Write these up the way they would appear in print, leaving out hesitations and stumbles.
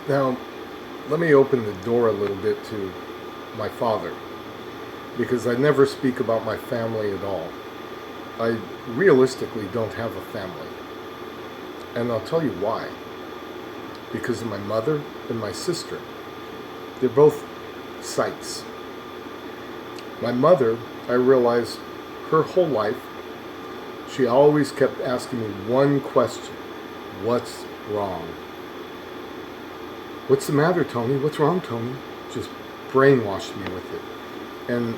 Now, let me open the door a little bit to my father, because I never speak about my family at all. I realistically don't have a family. And I'll tell you why. Because of my mother and my sister. They're both psychs. My mother, I realized her whole life, she always kept asking me one question. What's wrong? What's the matter, Tony? What's wrong, Tony? Just brainwashed me with it. And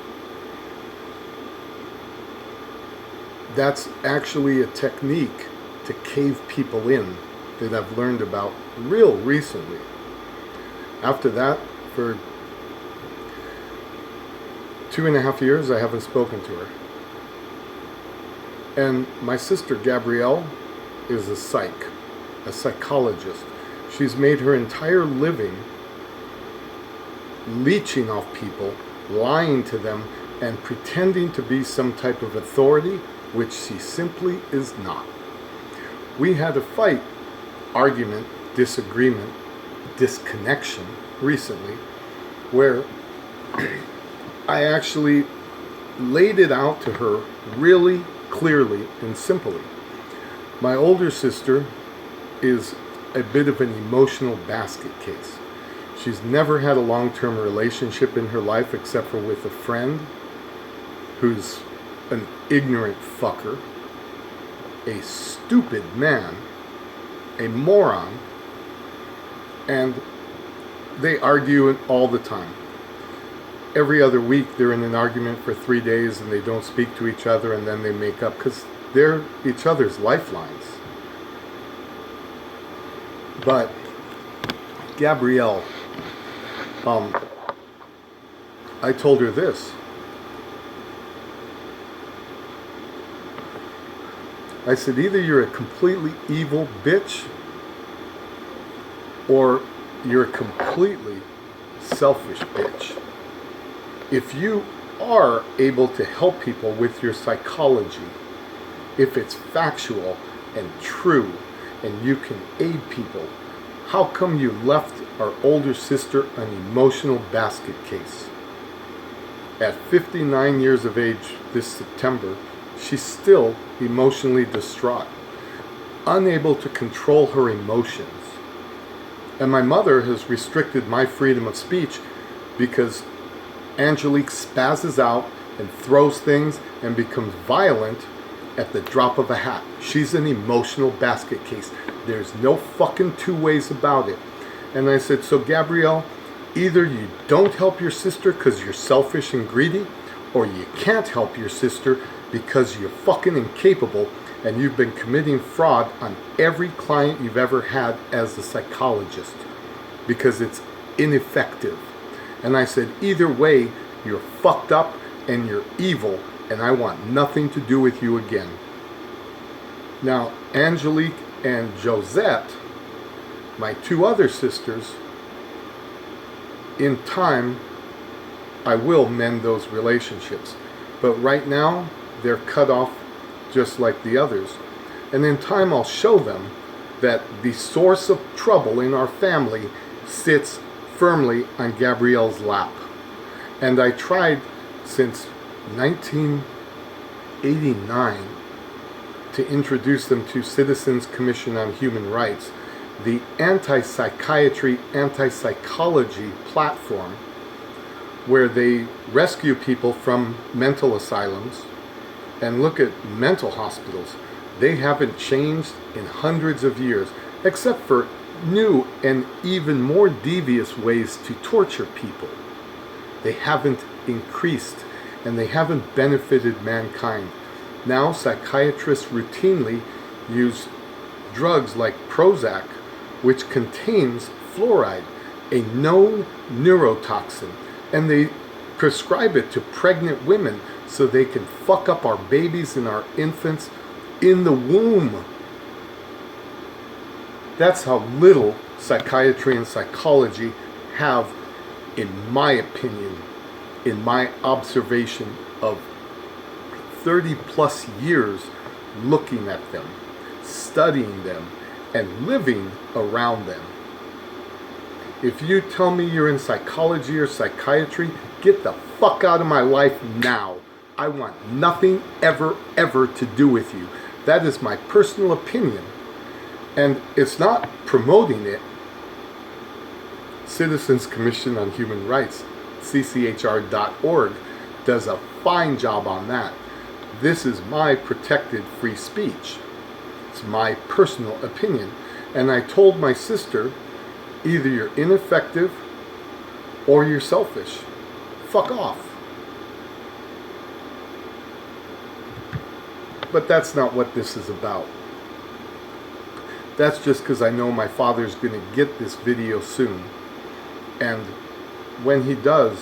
that's actually a technique to cave people in that I've learned about real recently. After that, for 2.5 years, I haven't spoken to her. And my sister Gabrielle is a psychologist. She's made her entire living leeching off people, lying to them, and pretending to be some type of authority, which she simply is not. We had a fight, argument, disagreement, disconnection recently, where I actually laid it out to her really clearly and simply. My older sister is a bit of an emotional basket case. She's never had a long-term relationship in her life except for with a friend who's an ignorant fucker, a stupid man, a moron, and they argue all the time. Every other week they're in an argument for 3 days and they don't speak to each other, and then they make up because they're each other's lifelines. But Gabrielle, I told her this. I said, either you're a completely evil bitch or you're a completely selfish bitch. If you are able to help people with your psychology, if it's factual and true and you can aid people, how come you left our older sister an emotional basket case? At 59 years of age this September, she's still emotionally distraught, unable to control her emotions. And my mother has restricted my freedom of speech because Angelique spazzes out and throws things and becomes violent at the drop of a hat. She's an emotional basket case. There's no fucking two ways about it. And I said, so Gabrielle, either you don't help your sister because you're selfish and greedy, or you can't help your sister because you're fucking incapable and you've been committing fraud on every client you've ever had as a psychologist because it's ineffective. And I said, either way, you're fucked up and you're evil, and I want nothing to do with you again. Now, Angelique and Josette, my two other sisters, in time, I will mend those relationships. But right now, they're cut off just like the others. And in time, I'll show them that the source of trouble in our family sits firmly on Gabrielle's lap. And I tried since 1989 to introduce them to Citizens Commission on Human Rights, the anti-psychiatry, anti-psychology platform where they rescue people from mental asylums and look at mental hospitals. They haven't changed in hundreds of years, except for new and even more devious ways to torture people. They haven't increased, and they haven't benefited mankind. Now psychiatrists routinely use drugs like Prozac, which contains fluoride, a known neurotoxin, and they prescribe it to pregnant women so they can fuck up our babies and our infants in the womb. That's how little psychiatry and psychology have, in my opinion, in my observation of 30 plus years looking at them, studying them, and living around them. If you tell me you're in psychology or psychiatry, get the fuck out of my life now. I want nothing ever to do with you. That is my personal opinion. And it's not promoting it. Citizens Commission on Human Rights, cchr.org, does a fine job on that. This is my protected free speech. It's my personal opinion. And I told my sister, either you're ineffective or you're selfish. Fuck off. But that's not what this is about. That's just because I know my father's going to get this video soon. And when he does,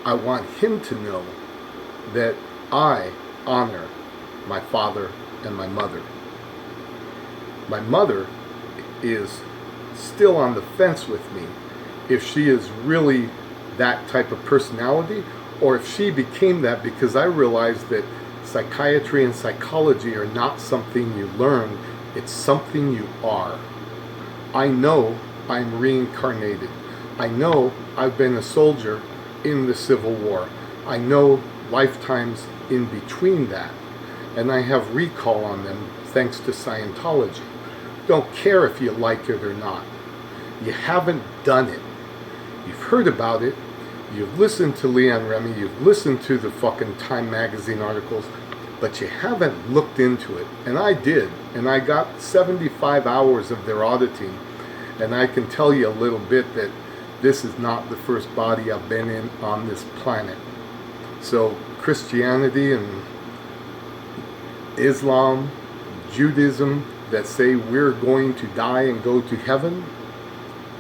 I want him to know that I honor my father and my mother. My mother is still on the fence with me if she is really that type of personality, or if she became that because I realized that psychiatry and psychology are not something you learn, it's something you are. I know I'm reincarnated. I know I've been a soldier in the Civil War. I know lifetimes in between that. And I have recall on them thanks to Scientology. Don't care if you like it or not. You haven't done it. You've heard about it. You've listened to Leon Remy. You've listened to the fucking Time magazine articles. But you haven't looked into it. And I did. And I got 75 hours of their auditing. And I can tell you a little bit that this is not the first body I've been in on this planet. So Christianity and Islam, Judaism, that say we're going to die and go to heaven,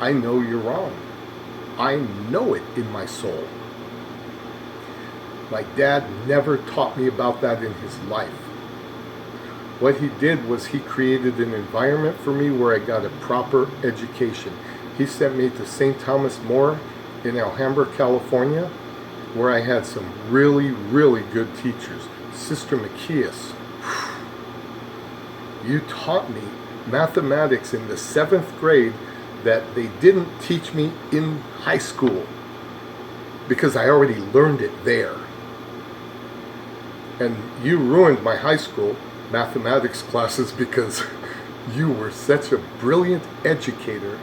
I know you're wrong. I know it in my soul. My dad never taught me about that in his life. What he did was he created an environment for me where I got a proper education. He sent me to St. Thomas More in Alhambra, California, where I had some really good teachers. Sister Macias, you taught me mathematics in the 7th grade that they didn't teach me in high school because I already learned it there. And you ruined my high school mathematics classes because you were such a brilliant educator,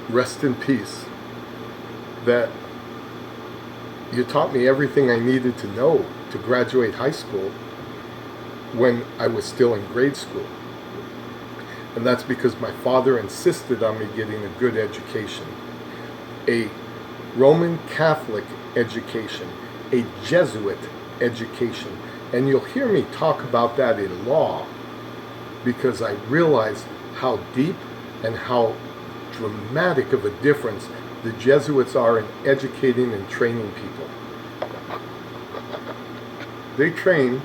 rest in peace, that you taught me everything I needed to know to graduate high school when I was still in grade school. And that's because my father insisted on me getting a good education. A Roman Catholic education, a Jesuit education. And you'll hear me talk about that in law because I realize how deep and how dramatic of a difference the Jesuits are in educating and training people. They train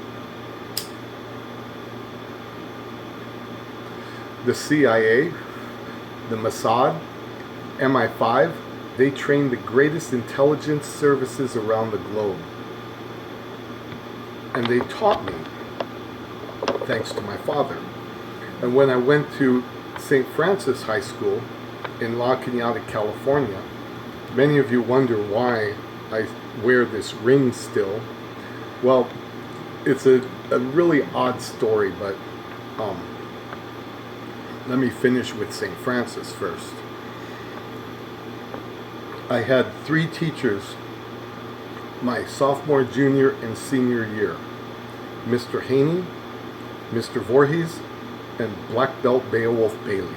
the CIA, the Mossad, MI5. They train the greatest intelligence services around the globe. And they taught me, thanks to my father. And when I went to St. Francis High School in La Cañada, California, many of you wonder why I wear this ring still. Well, it's a really odd story, but let me finish with St. Francis first. I had 3 teachers my sophomore, junior, and senior year. Mr. Haney, Mr. Voorhees, and Black Belt Beowulf Bailey,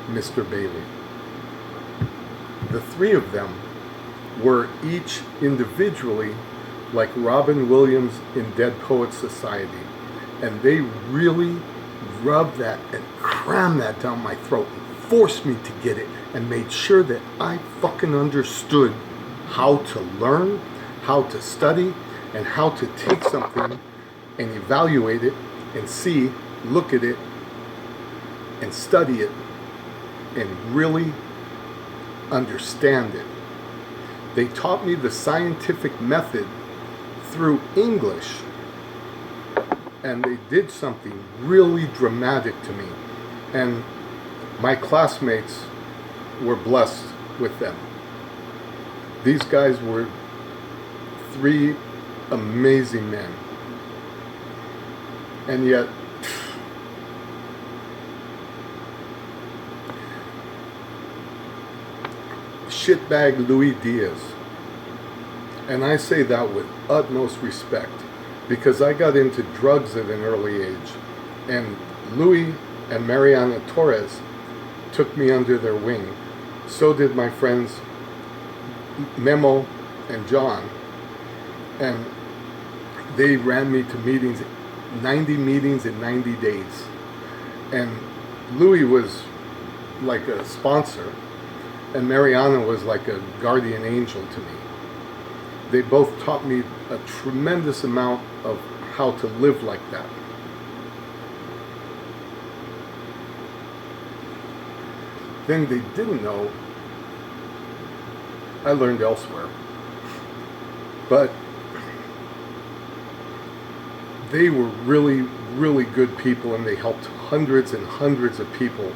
Mr. Bailey. The 3 of them were each individually like Robin Williams in Dead Poets Society. And they really rubbed that and crammed that down my throat and forced me to get it and made sure that I fucking understood how to learn, how to study, and how to take something and evaluate it and see, look at it, and study it and really understand it. They taught me the scientific method through English and they did something really dramatic to me. And my classmates were blessed with them. These guys were three amazing men. And yet, shitbag Louis Diaz. And I say that with utmost respect, because I got into drugs at an early age, and Louis and Mariana Torres took me under their wing. So did my friends Memo and John, and they ran me to meetings, 90 meetings in 90 days. And Louis was like a sponsor, and Mariana was like a guardian angel to me. They both taught me a tremendous amount of how to live like that. Thing they didn't know, I learned elsewhere. But they were really, really good people, and they helped hundreds and hundreds of people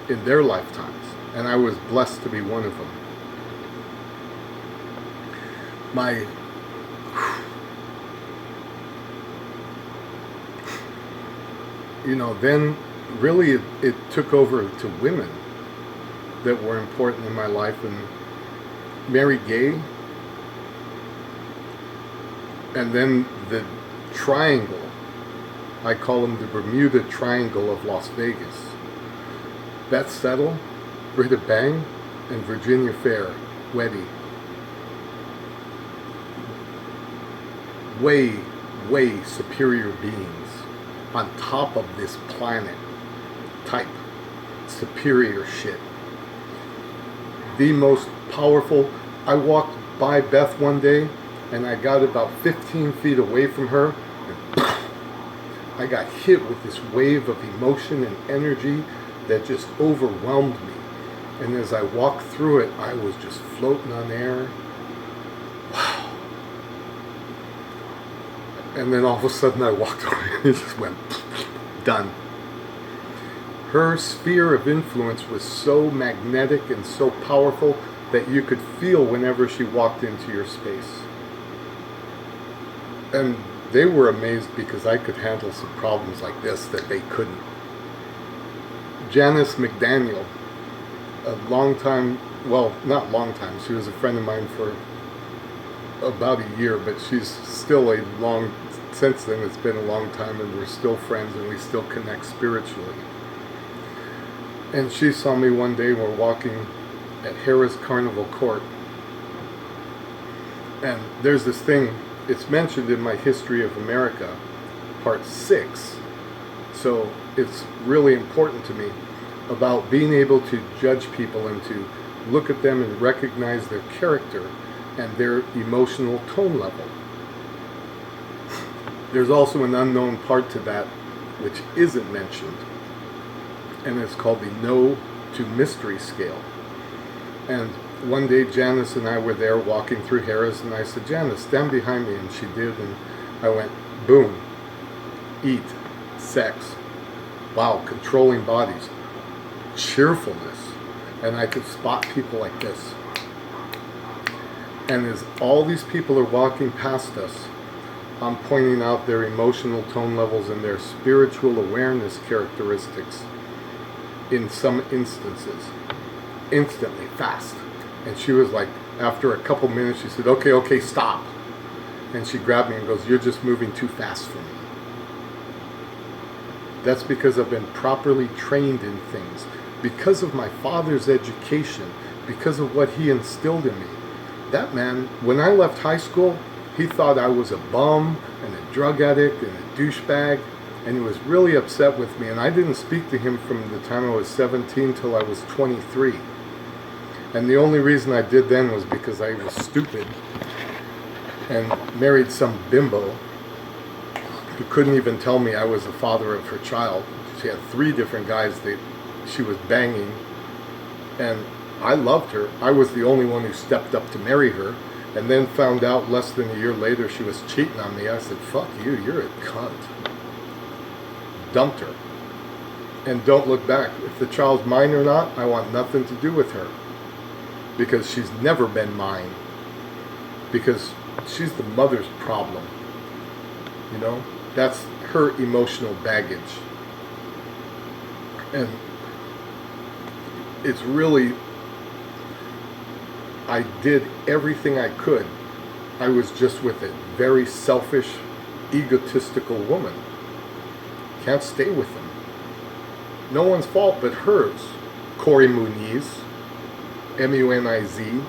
in their lifetimes. And I was blessed to be one of them. Then really it took over to women that were important in my life, and Mary Gay, and then the triangle, I call them the Bermuda Triangle of Las Vegas. Beth Settle, Britta Bang, and Virginia Fair, Weddy. Way, way superior beings on top of this planet type. Superior shit. The most powerful. I walked by Beth one day, and I got about 15 feet away from her, and I got hit with this wave of emotion and energy that just overwhelmed me. And as I walked through it, I was just floating on air. Wow. And then all of a sudden I walked away and it just went, done. Her sphere of influence was so magnetic and so powerful that you could feel whenever she walked into your space. And they were amazed because I could handle some problems like this that they couldn't. Janice McDaniel, a long time, well, not long time, she was a friend of mine for about a year, but she's still since then it's been a long time, and we're still friends, and we still connect spiritually. And she saw me one day, we're walking at Harris Carnival Court, and there's this thing, it's mentioned in my History of America, part 6, so it's really important to me, about being able to judge people and to look at them and recognize their character and their emotional tone level. There's also an unknown part to that which isn't mentioned, and it's called the No to Mystery scale. And one day Janice and I were there walking through Harris, and I said, Janice, stand behind me, and she did, and I went, boom, eat, sex, wow, controlling bodies, cheerfulness, and I could spot people like this. And as all these people are walking past us, I'm pointing out their emotional tone levels and their spiritual awareness characteristics in some instances, instantly, fast. And she was like, after a couple minutes, she said, okay, stop. And she grabbed me and goes, you're just moving too fast for me. That's because I've been properly trained in things. Because of my father's education, because of what he instilled in me. That man, when I left high school, he thought I was a bum and a drug addict and a douchebag, and he was really upset with me. And I didn't speak to him from the time I was 17 till I was 23. And the only reason I did then was because I was stupid and married some bimbo who couldn't even tell me I was the father of her child. She had 3 different guys that she was banging, and I loved her. I was the only one who stepped up to marry her, and then found out less than a year later she was cheating on me, I said, fuck you, you're a cunt. Dumped her. And don't look back. If the child's mine or not, I want nothing to do with her. Because she's never been mine. Because she's the mother's problem. You know? That's her emotional baggage. And it's really, I did everything I could. I was just with a very selfish, egotistical woman. Can't stay with them. No one's fault but hers. Corey Muniz, M-U-N-I-Z,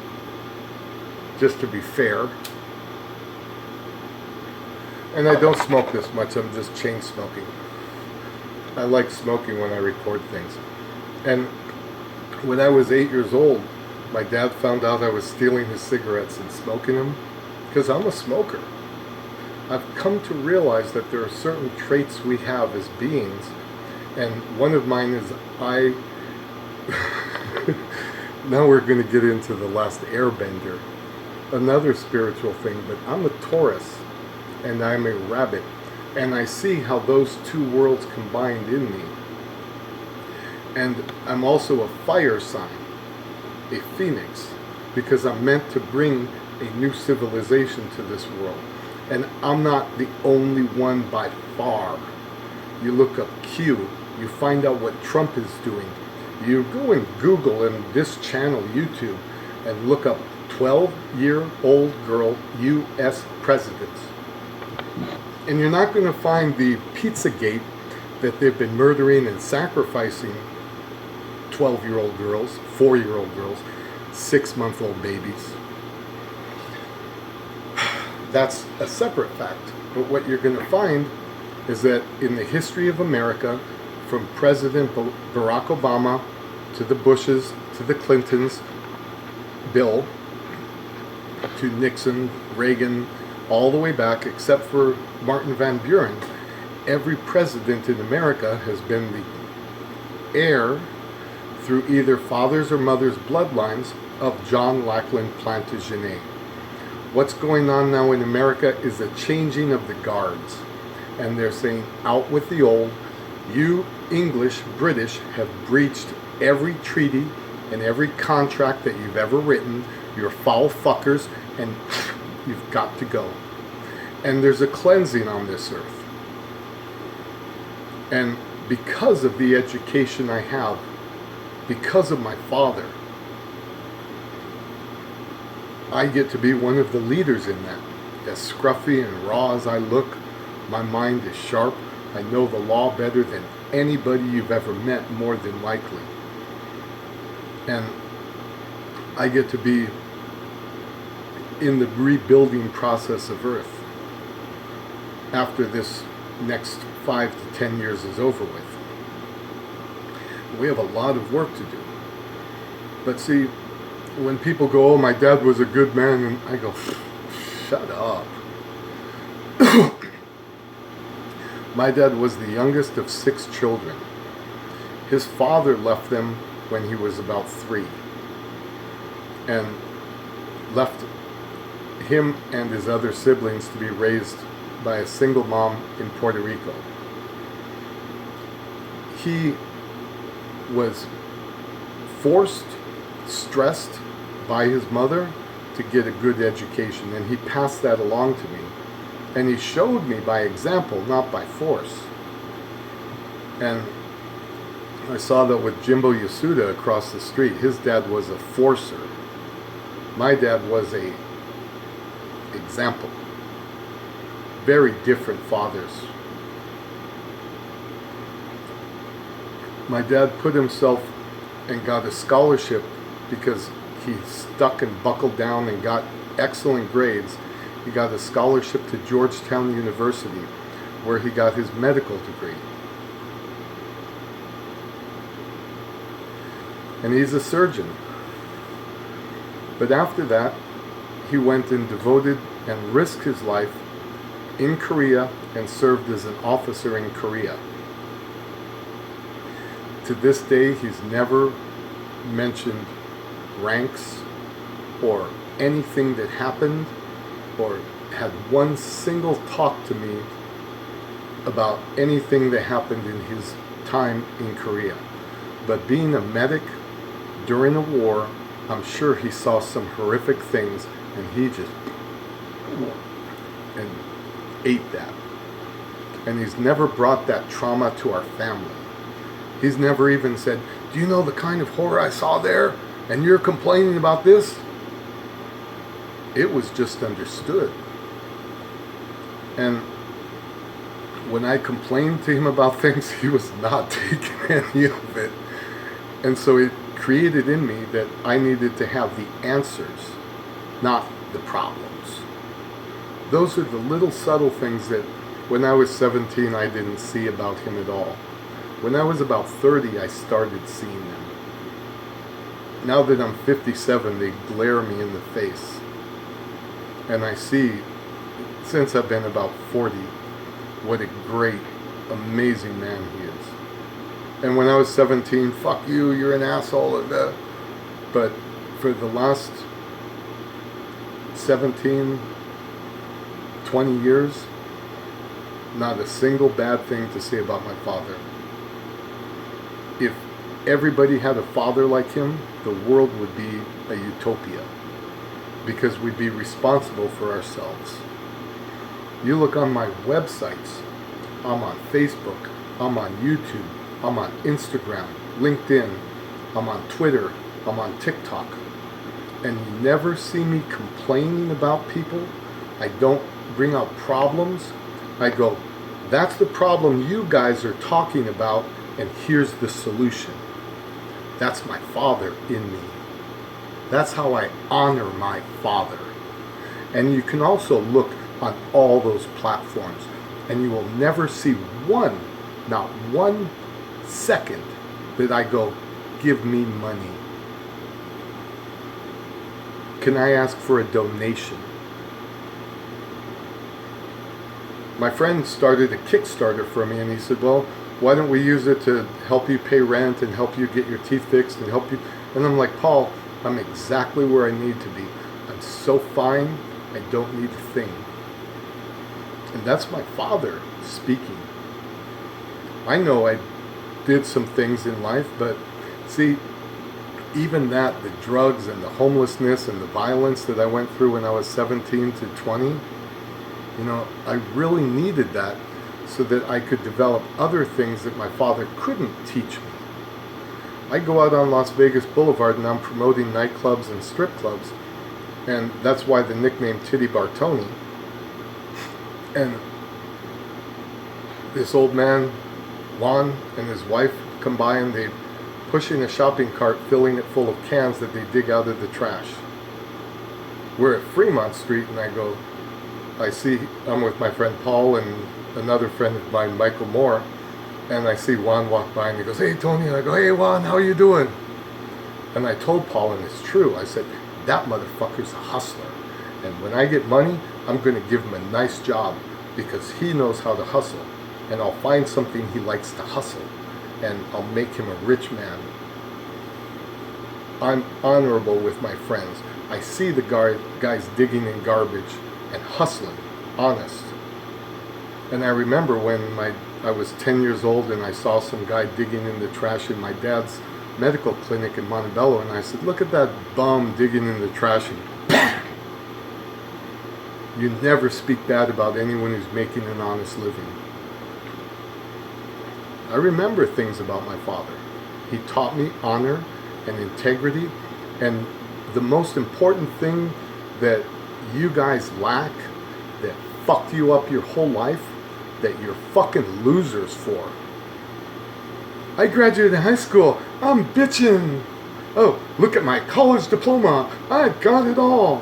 just to be fair. And I don't smoke this much, I'm just chain smoking. I like smoking when I record things. And when I was 8 years old, my dad found out I was stealing his cigarettes and smoking them, because I'm a smoker. I've come to realize that there are certain traits we have as beings, and one of mine is now we're going to get into the last airbender, another spiritual thing, but I'm a Taurus, and I'm a rabbit, and I see how those two worlds combined in me. And I'm also a fire sign, a phoenix, because I'm meant to bring a new civilization to this world. And I'm not the only one by far. You look up Q, you find out what Trump is doing. You go and Google and this channel, YouTube, and look up 12-year-old girl U.S. presidents. And you're not going to find the Pizzagate that they've been murdering and sacrificing 12-year-old girls, 4-year-old girls, 6-month-old babies. That's a separate fact. But what you're going to find is that in the history of America, from President Barack Obama to the Bushes to the Clintons, Bill, to Nixon, Reagan, all the way back, except for Martin Van Buren, every president in America has been the heir through either father's or mother's bloodlines of John Lackland Plantagenet. What's going on now in America is a changing of the guards. And they're saying, out with the old. You English, British, have breached every treaty and every contract that you've ever written. You're foul fuckers, and you've got to go. And there's a cleansing on this earth. And because of the education I have, because of my father, I get to be one of the leaders in that. As scruffy and raw as I look, my mind is sharp. I know the law better than anybody you've ever met, more than likely. And I get to be in the rebuilding process of Earth after this next 5 to 10 years is over with. We have a lot of work to do. But see, when people go, oh, my dad was a good man, and I go, shut up. My dad was the youngest of 6 children. His father left them when he was about 3 and left him and his other siblings to be raised by a single mom in Puerto Rico. He was forced, stressed by his mother to get a good education, and he passed that along to me. And he showed me by example, not by force. And I saw that with Jimbo Yasuda across the street. His dad was a forcer. My dad was a example. Very different fathers. My dad put himself and got a scholarship because he stuck and buckled down and got excellent grades. He got a scholarship to Georgetown University, where he got his medical degree. And he's a surgeon. But after that, he went and devoted and risked his life in Korea and served as an officer in Korea. To this day, he's never mentioned ranks or anything that happened or had one single talk to me about anything that happened in his time in Korea. But being a medic during a war, I'm sure he saw some horrific things, and he just and ate that. And he's never brought that trauma to our family. He's never even said, do you know the kind of horror I saw there? And you're complaining about this? It was just understood. And when I complained to him about things, he was not taking any of it. And so it created in me that I needed to have the answers, not the problems. Those are the little subtle things that when I was 17 I didn't see about him at all. When I was about 30 I started seeing them. Now that I'm 57 they glare me in the face. And I see, since I've been about 40, what a great, amazing man he is. And when I was 17, fuck you, you're an asshole. But for the last 17, 20 years, not a single bad thing to say about my father. If everybody had a father like him, the world would be a utopia, because we'd be responsible for ourselves. You look on my websites, I'm on Facebook, I'm on YouTube, I'm on Instagram, LinkedIn, I'm on Twitter, I'm on TikTok, and you never see me complaining about people. I don't bring out problems. I go, that's the problem you guys are talking about, and here's the solution. That's my father in me. That's how I honor my father. And you can also look on all those platforms, and you will never see one, not 1 second, that I go, give me money. Can I ask for a donation? My friend started a Kickstarter for me, and he said, well, why don't we use it to help you pay rent and help you get your teeth fixed and help you. And I'm like, Paul, I'm exactly where I need to be. I'm so fine, I don't need a thing. And that's my father speaking. I know I did some things in life, but see, even that, the drugs and the homelessness and the violence that I went through when I was 17 to 20, I really needed that so that I could develop other things that my father couldn't teach me. I go out on Las Vegas Boulevard and I'm promoting nightclubs and strip clubs, and that's why the nickname Titty Bartoni. And this old man, Juan, and his wife come by, and they pushing a shopping cart filling it full of cans that they dig out of the trash. We're at Fremont Street, and I'm with my friend Paul and another friend of mine, Michael Moore, and I see Juan walk by, and he goes, hey Tony, and I go, hey Juan, how are you doing? And I told Paul, and it's true, I said, that motherfucker's a hustler, and when I get money, I'm going to give him a nice job, because he knows how to hustle, and I'll find something he likes to hustle, and I'll make him a rich man. I'm honorable with my friends. I see the guys digging in garbage and hustling, honest. And I remember when I was 10 years old and I saw some guy digging in the trash in my dad's medical clinic in Montebello, and I said, look at that bum digging in the trash, and bam! You never speak bad about anyone who's making an honest living. I remember things about my father. He taught me honor and integrity, and the most important thing that you guys lack, that fucked you up your whole life, that you're fucking losers for. I graduated high school, I'm bitching. Oh, look at my college diploma, I got it all.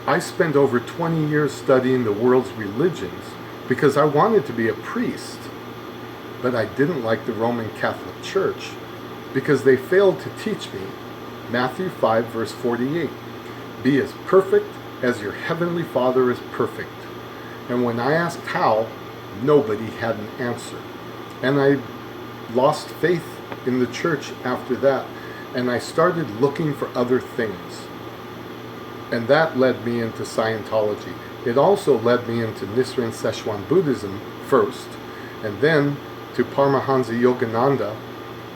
I spent over 20 years studying the world's religions because I wanted to be a priest. But I didn't like the Roman Catholic Church because they failed to teach me Matthew 5 verse 48. Be as perfect as your heavenly Father is perfect. And when I asked how, nobody had an answer. And I lost faith in the church after that, and I started looking for other things. And that led me into Scientology. It also led me into Nichiren Szechuan Buddhism first, and then to Paramahansa Yogananda,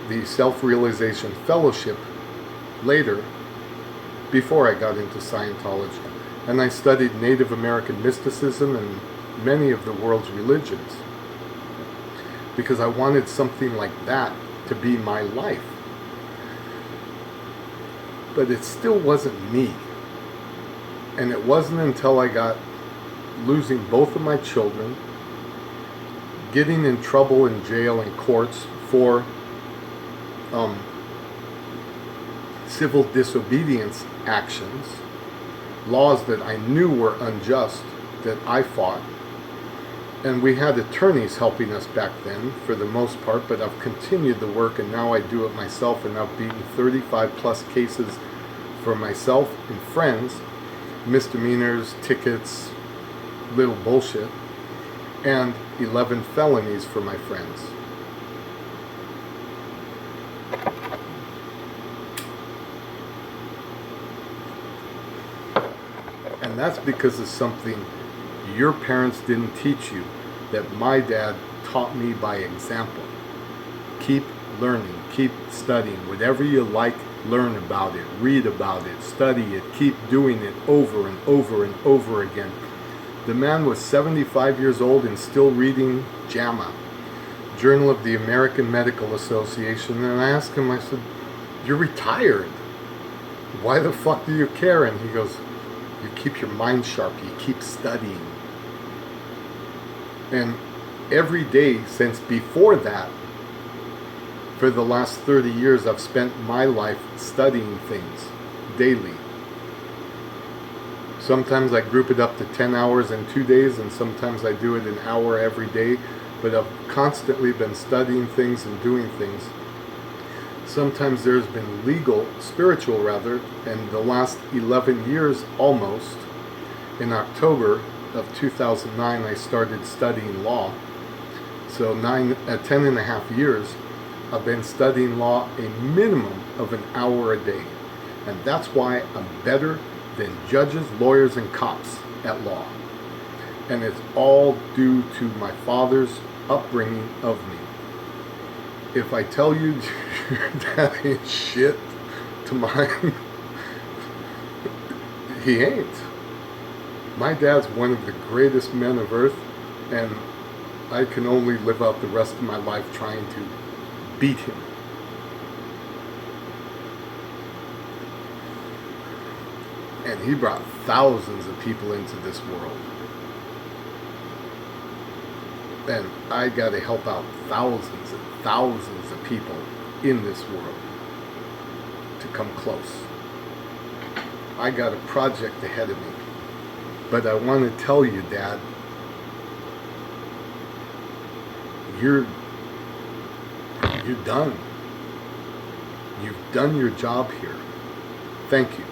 the Self-Realization Fellowship, later, before I got into Scientology. And I studied Native American mysticism and many of the world's religions, because I wanted something like that to be my life. But it still wasn't me. And it wasn't until I got losing both of my children, getting in trouble in jail and courts for civil disobedience actions, laws that I knew were unjust, that I fought. And we had attorneys helping us back then for the most part, but I've continued the work, and now I do it myself, and I've beaten 35 plus cases for myself and friends, misdemeanors, tickets, little bullshit, and 11 felonies for my friends. And that's because of something your parents didn't teach you, that my dad taught me by example. Keep learning, keep studying. Whatever you like, learn about it, read about it, study it, keep doing it over and over and over again. The man was 75 years old and still reading JAMA, Journal of the American Medical Association, and I asked him, I said, "You're retired. Why the fuck do you care?" And he goes, "You keep your mind sharp, you keep studying." And every day since before that, for the last 30 years, I've spent my life studying things daily. Sometimes I group it up to 10 hours in 2 days, and sometimes I do it an hour every day, but I've constantly been studying things and doing things. Sometimes there's been spiritual rather, and the last 11 years almost, in October of 2009, I started studying law. So 10 and a half years, I've been studying law a minimum of an hour a day. And that's why I'm better than judges, lawyers, and cops at law. And it's all due to my father's upbringing of me. If I tell you your dad ain't shit to mine, he ain't. My dad's one of the greatest men of earth, and I can only live out the rest of my life trying to beat him. And he brought thousands of people into this world. And I got to help out thousands and thousands of people in this world to come close. I got a project ahead of me. But I want to tell you, Dad, you're done. You've done your job here. Thank you.